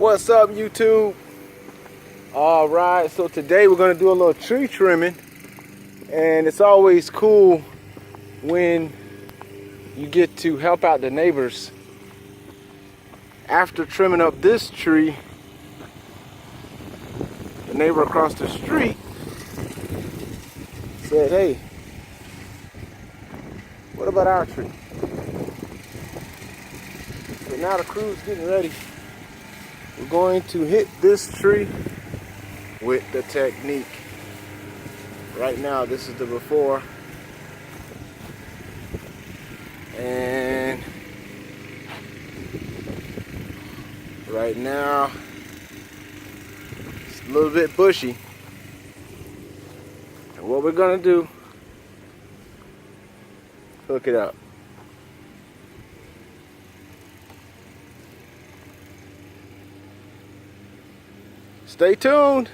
What's up, YouTube? All right, so today we're gonna do a little tree trimming, and it's always cool when you get to help out the neighbors. After trimming up this tree, the neighbor across the street said, "Hey, what about our tree?" So now the crew's getting ready. We're going to hit this tree with the technique. Right now, this is the before. And right now, it's a little bit bushy. And what we're gonna do, hook it up. Stay tuned.